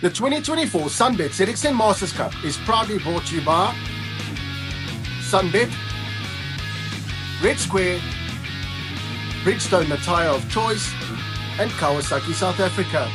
The 2024 SunBet ZX10 Masters Cup is proudly brought to you by SunBet, Red Square, Bridgestone, the tyre of choice, and Kawasaki South Africa.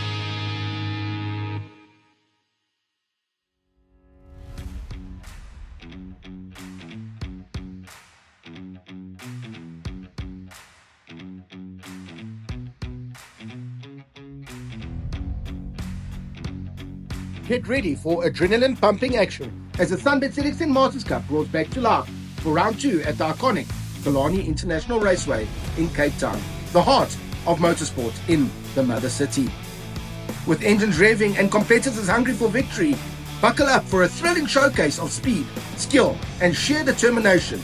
Get ready for adrenaline-pumping action as the SunBet ZX10 Masters Cup rolls back to life for round 2 at the iconic Killarney International Raceway in Cape Town, the heart of motorsport in the Mother City. With engines revving and competitors hungry for victory, buckle up for a thrilling showcase of speed, skill, and sheer determination.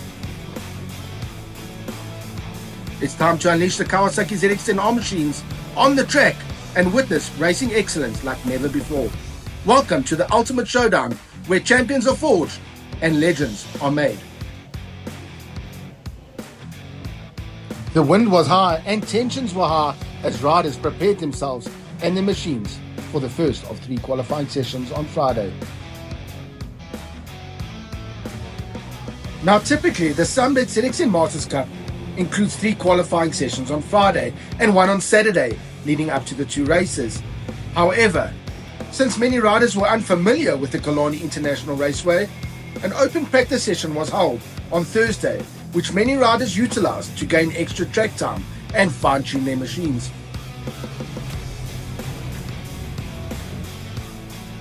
It's time to unleash the Kawasaki ZX10 R machines on the track and witness racing excellence like never before. Welcome to the ultimate showdown where champions are forged and legends are made. The wind was high and tensions were high as riders prepared themselves and their machines for the first of 3 qualifying sessions on Friday. Now typically the SunBet ZX10 Masters Cup includes 3 qualifying sessions on Friday and 1 on Saturday leading up to the 2 races. However, since many riders were unfamiliar with the Killarney International Raceway, an open practice session was held on Thursday, which many riders utilized to gain extra track time and fine-tune their machines.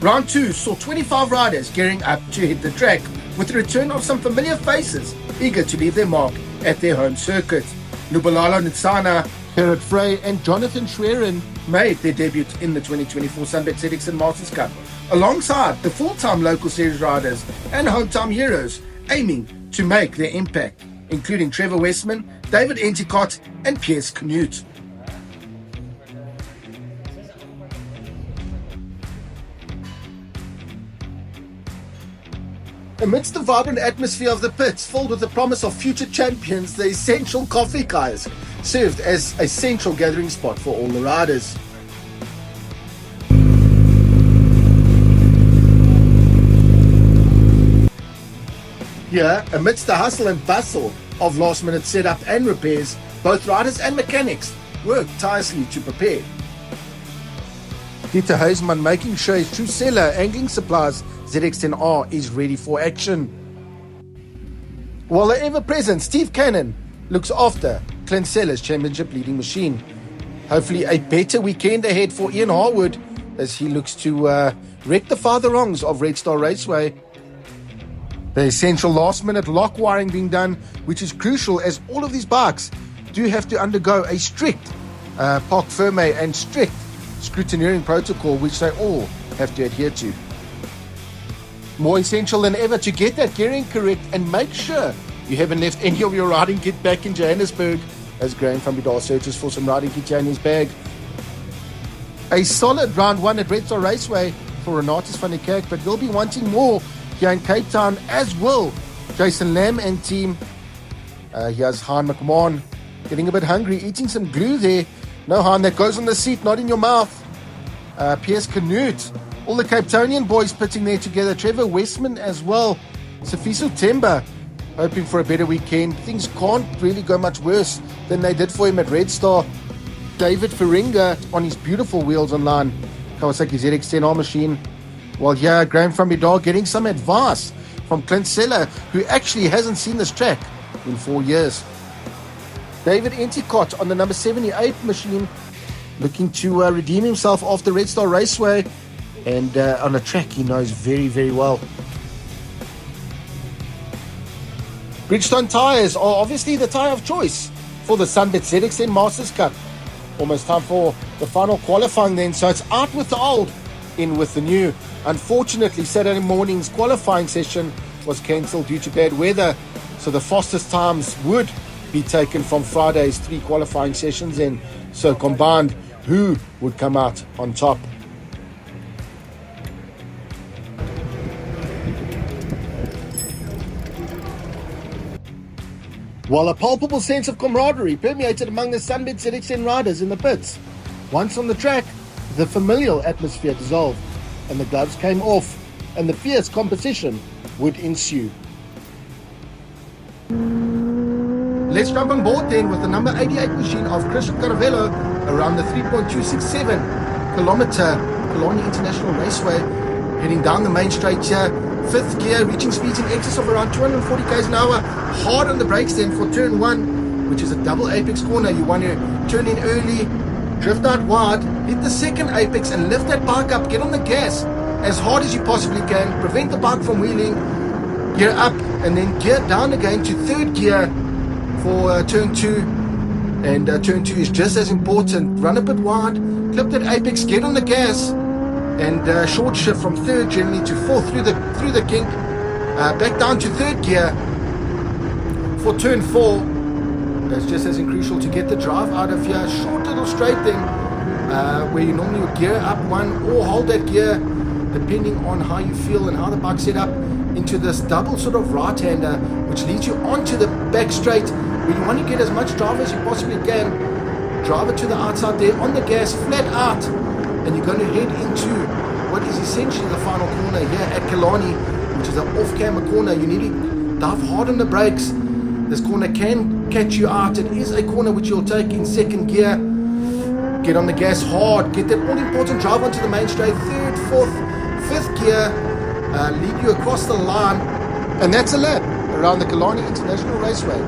Round 2 saw 25 riders gearing up to hit the track, with the return of some familiar faces eager to leave their mark at their home circuit. Lubalalo Nitsana, Gerrit Frey and Jonathan Schwerin made their debut in the 2024 SunBet ZX10 Masters Cup, alongside the full-time local series riders and hometown heroes aiming to make their impact, including Trevor Westman, David Enticott and Piers Knut. Amidst the vibrant atmosphere of the pits, filled with the promise of future champions, the essential coffee kiosk served as a central gathering spot for all the riders. Here, amidst the hustle and bustle of last-minute setup and repairs, both riders and mechanics worked tirelessly to prepare. Dieter Huisman making sure his true seller angling supplies ZX10R is ready for action. While the ever-present Steve Cannon looks after Clint Seller's championship leading machine. Hopefully a better weekend ahead for Ian Harwood as he looks to rectify the wrongs of Red Star Raceway. The essential last-minute lock wiring being done, which is crucial as all of these bikes do have to undergo a strict parc ferme and strict scrutineering protocol, which they all have to adhere to. More essential than ever to get that gearing correct and make sure you haven't left any of your riding kit back in Johannesburg, as Graham van Bidar searches for some riding kit in his bag. A solid round 1 at Red Star Raceway for Renatus van der Kerk, but we'll be wanting more here in Cape Town, as will Jason Lamb and team. Here's Han McMahon getting a bit hungry, eating some glue there. No, Han, that goes on the seat, not in your mouth. Piers Knut, all the Cape Townian boys pitting there together. Trevor Westman as well. Sifiso Temba hoping for a better weekend. Things can't really go much worse than they did for him at Red Star. David Feringa on his beautiful wheels online. Kawasaki ZX10R machine. While here, Graham van Bidar getting some advice from Clint Seller, who actually hasn't seen this track in 4 years. David Enticott on the number 78 machine, looking to redeem himself after Red Star Raceway, and on a track he knows very, very well. Bridgestone tyres are obviously the tyre of choice for the SunBet ZX10 Masters Cup. Almost time for the final qualifying then, so it's out with the old, in with the new. Unfortunately, Saturday morning's qualifying session was cancelled due to bad weather, so the fastest times would be taken from Friday's 3 qualifying sessions in. So combined, who would come out on top? While a palpable sense of camaraderie permeated among the SunBet ZX10 riders in the pits, once on the track, the familial atmosphere dissolved. and the gloves came off, and the fierce competition would ensue. Let's jump on board then with the number 88 machine of Christian Caro around the 3.267 kilometer Killarney International Raceway, heading down the main straight here. Fifth gear, reaching speeds in excess of around 240 km an hour. Hard on the brakes then for turn 1, which is a double apex corner. You want to turn in early, drift out wide, hit the second apex and lift that bike up. Get on the gas as hard as you possibly can. Prevent the bike from wheeling. Gear up and then gear down again to third gear for turn 2. And turn 2 is just as important. Run a bit wide, clip that apex, get on the gas, and short shift from third generally to fourth through the kink. Back down to third gear for turn 4. That's just as crucial to get the drive out of here. Short little straight thing where you normally would gear up one or hold that gear depending on how you feel and how the bike's set up, into this double sort of right-hander which leads you onto the back straight where you want to get as much drive as you possibly can. Drive it to the outside there on the gas, flat out, and you're going to head into what is essentially the final corner here at Killarney, which is an off-camber corner. You need to dive hard on the brakes. This corner can catch you out. It is a corner which you'll take in second gear. Get on the gas hard, get that all-important drive onto the main straight, third, fourth, fifth gear, lead you across the line, and that's a lap around the Killarney International Raceway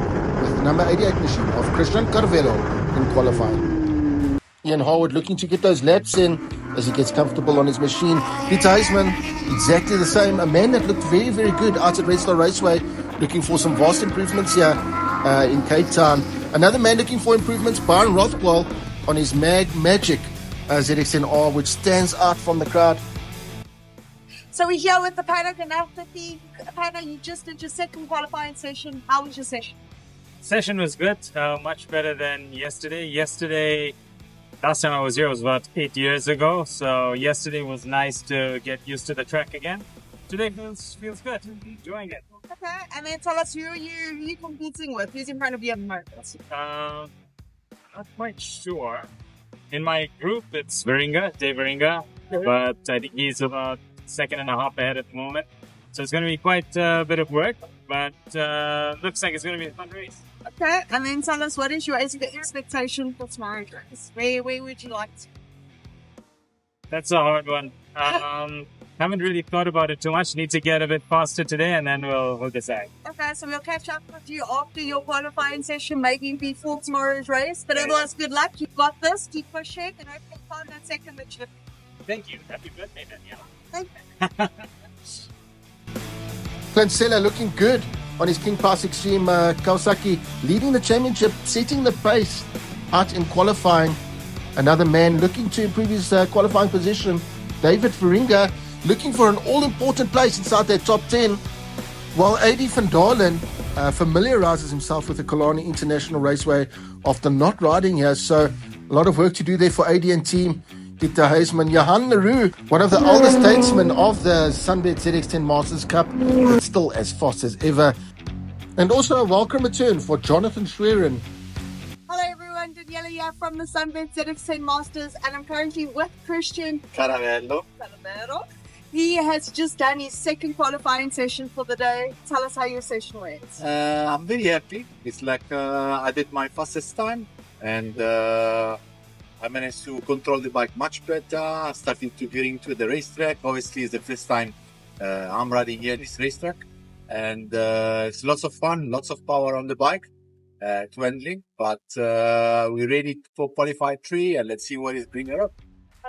with the number 88 machine of Christian Caro in qualifying. Ian Howard looking to get those laps in as he gets comfortable on his machine. Peter Huisman, exactly the same, a man that looked very, very good out at Raceway Raceway, looking for some vast improvements here in Cape Town. Another man looking for improvements, Byron Rothwell, on his Magic ZX10R, which stands out from the crowd. So we're here with the paddock and Athlete. Paddock, you just did your second qualifying session. How was your session? Session was good, much better than yesterday. Last time I was here was about 8 years ago, so yesterday was nice to get used to the track again. Today feels good, enjoying it. Okay, and then tell us who you competing with? Who's in front of you at the moment? Not quite sure. In my group, it's Dave Veringa, but I think he's about second and a half ahead at the moment. So it's going to be quite a bit of work, but looks like it's going to be a fun race. Okay, and then tell us, what is your expectation for tomorrow's race? Where would you like to? That's a hard one. Haven't really thought about it too much. Need to get a bit faster today, and then we'll decide. Okay, so we'll catch up with you after your qualifying session, maybe before tomorrow's race. But otherwise, good luck. You've got this. Keep pushing, and hopefully find that second chip. Thank you. Happy birthday, Daniela. Thank you. Clancella looking good on his King Pass Extreme. Kawasaki leading the championship, setting the pace out in qualifying. Another man looking to improve his qualifying position, David Veringa, looking for an all-important place inside that top 10, while AD van Dalen familiarizes himself with the Killarney International Raceway after not riding here. So a lot of work to do there for AD and team. Peter Huisman, Johan Leroux, one of the oldest statesmen of the SunBet ZX10 Masters Cup, but still as fast as ever. And also a welcome return for Jonathan Schwerin. Hello everyone, Daniela here from the SunBet ZX10 Masters, and I'm currently with Christian Caro. He has just done his second qualifying session for the day. Tell us how your session went. I'm very happy. It's like I did my fastest time, and I managed to control the bike much better. Starting to get into the racetrack. Obviously, it's the first time I'm riding here this racetrack, and it's lots of fun, lots of power on the bike. To handling, but we're ready for qualify 3, and let's see what is bringing up.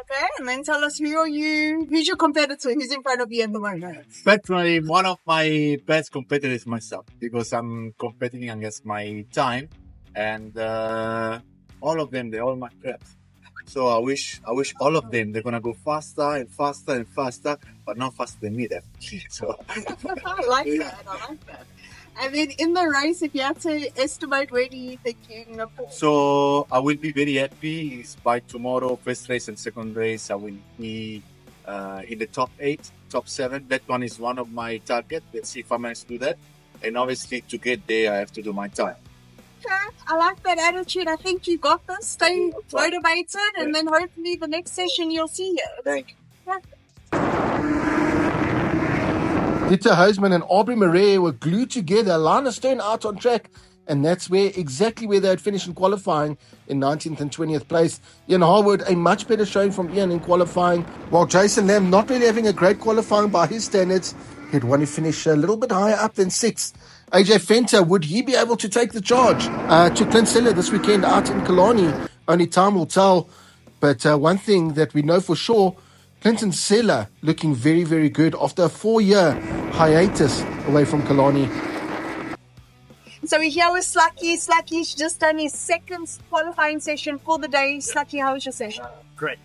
Okay, and then tell us who's your competitor, who's in front of you at the moment? Personally, one of my best competitors is myself, because I'm competing against my time, and all of them, they're all my preps. So I wish all of them, they're gonna go faster and faster and faster, but not faster than me, definitely. So I like that. And then in the race, if you have to estimate, where do you think you're going to fall? So I will be very happy if by tomorrow, first race and second race, I will be in the top 8, top 7. That one is one of my targets. Let's see if I manage to do that. And obviously, to get there, I have to do my time. Okay, I like that attitude. I think you got this. Stay motivated, and then hopefully the next session you'll see you. Thank you. Yeah. Dieter Huisman and Aubrey Murray were glued together, line astern out on track, and that's exactly where they had finished in qualifying in 19th and 20th place. Ian Harwood, a much better showing from Ian in qualifying, while Jason Lamb not really having a great qualifying by his standards. He'd want to finish a little bit higher up than 6th. AJ Fenter, would he be able to take the charge to Clint Seller this weekend out in Killarney? Only time will tell. But one thing that we know for sure, Clinton Seller looking very, very good after a 4-year hiatus away from Killarney. So we're here with Sluy. Slucky's just done his second qualifying session for the day. Sluy, how was your session? Great.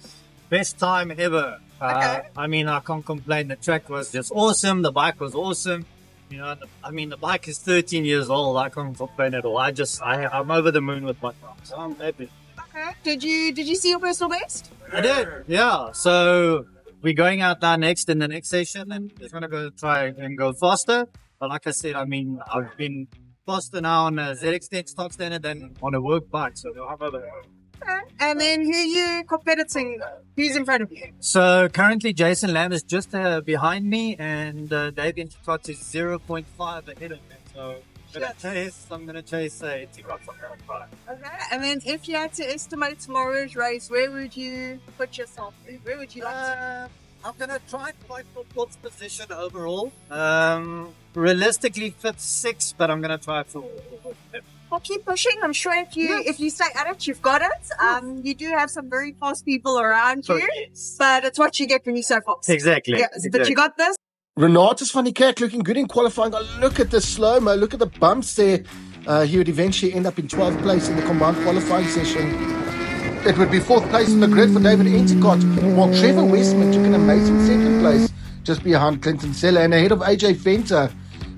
Best time ever. Okay. I mean, I can't complain. The track was just awesome. The bike was awesome. You know, the bike is 13 years old. I can't complain at all. I'm over the moon with my car. So I'm happy. Okay. Did you see your personal best? I did. Yeah. So we're going out now next in the next session, and we're going to go try and go faster. But like I said, I mean, I've been faster now on a ZX10 stock standard than on a work bike. So I'm over there. Okay. And then who you competing? Who's in front of you? So currently Jason Lamb is just behind me, and Dave Intercott is 0.5 ahead of me. So I'm going to chase Intercott from 0.5. Okay. And then if you had to estimate tomorrow's race, where would you put yourself? Where would you like to? I'm going to try and fight for 4th position overall. Realistically, 5th, 6th, but I'm going to try for... Well, keep pushing. I'm sure if you stay at it, you've got it. You do have some very fast people around you, but it's what you get when you're so fast. Exactly. Yeah, but you got this. Renatus van die Kerk looking good in qualifying. Oh, look at the slow-mo. Look at the bumps there. He would eventually end up in 12th place in the combined qualifying session. It would be 4th place in the grid for David Enticott, while Trevor Westman took an amazing 2nd place just behind Clinton Seller, and ahead of AJ Fenter.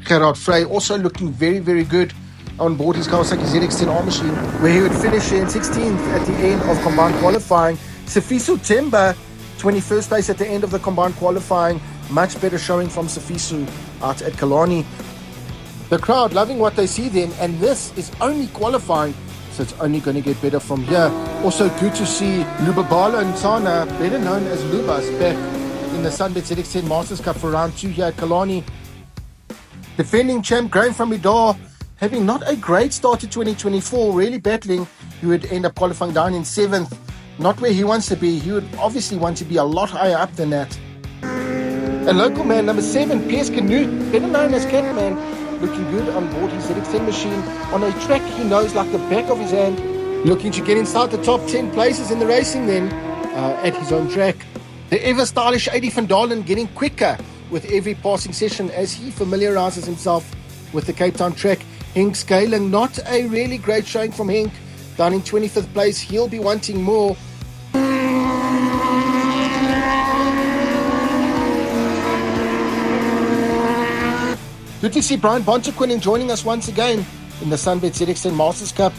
Gerard Frey also looking very, very good on board his Kawasaki ZX10R machine, where he would finish in 16th at the end of combined qualifying. Sifiso Temba, 21st place at the end of the combined qualifying. Much better showing from Sifiso out at Killarney. The crowd loving what they see then, and this is only qualifying, so it's only going to get better from here. Also good to see Lubabala and Tana, better known as Lubas, back in the SunBet ZX10 Masters Cup for round 2 here at Killarney. Defending champ Graham from Midar, having not a great start to 2024, really battling. He would end up qualifying down in 7th. Not where he wants to be. He would obviously want to be a lot higher up than that. And local man number 7, Piers Canute, better known as Catman, looking good on board his ZX10 machine on a track he knows like the back of his hand. Looking to get inside the top 10 places in the racing then at his own track. The ever stylish Eddie van Dalen getting quicker with every passing session as he familiarizes himself with the Cape Town track. Henk Scaling, not a really great showing from Henk, down in 25th place. He'll be wanting more. Good to see Brian Bontequin joining us once again in the SunBet ZX10 Masters Cup.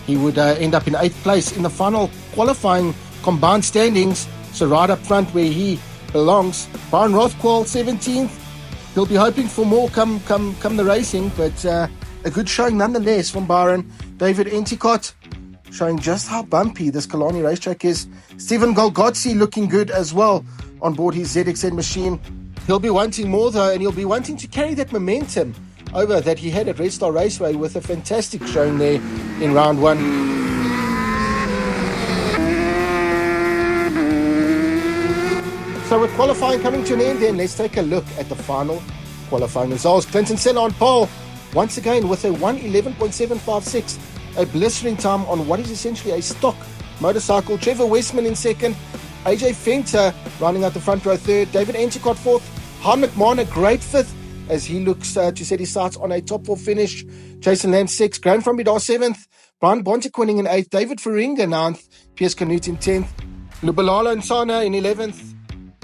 He would end up in 8th place in the final qualifying combined standings, so right up front where he belongs. Byron Rothquell, 17th. He'll be hoping for more come the racing, but a good showing nonetheless from Byron. David Enticott showing just how bumpy this Killarney racetrack is. Stephen Golgotzi looking good as well on board his ZX10 machine. He'll be wanting more though, and he'll be wanting to carry that momentum over that he had at Red Star Raceway with a fantastic showing there in round 1. So with qualifying coming to an end then, let's take a look at the final qualifying results. Clinton Seller on pole, once again with a 1:11.756, a blistering time on what is essentially a stock motorcycle. Trevor Westman in 2nd, AJ Fenter rounding out the front row 3rd, David Enticott 4th, Han McMahon a great 5th as he looks to set his sights on a top 4 finish. Jason Lamb 6th, Graham from Midar 7th, Brian Bontequin in 8th, David Feringa 9th, Piers Canute in 10th, Lubalala and Sana in 11th,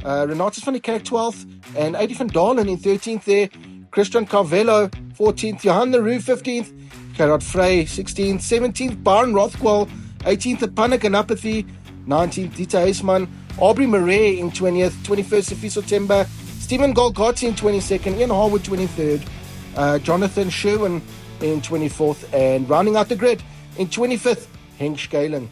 Renatus van die Kerk 12th, and Eddie van Dalen in 13th there, Christian Carvello 14th, Johan Leroux 15th, Gerard Frey 16th, 17th, Byron Rothquell 18th, Panik and Apathy 19th, Dieter Huisman, Aubrey Murray in 20th, 21st, Sifiso Temba, Stephen Golgotzi in 22nd, Ian Harwood 23rd, Jonathan Sherwin in 24th, and rounding out the grid in 25th, Henk Scaling.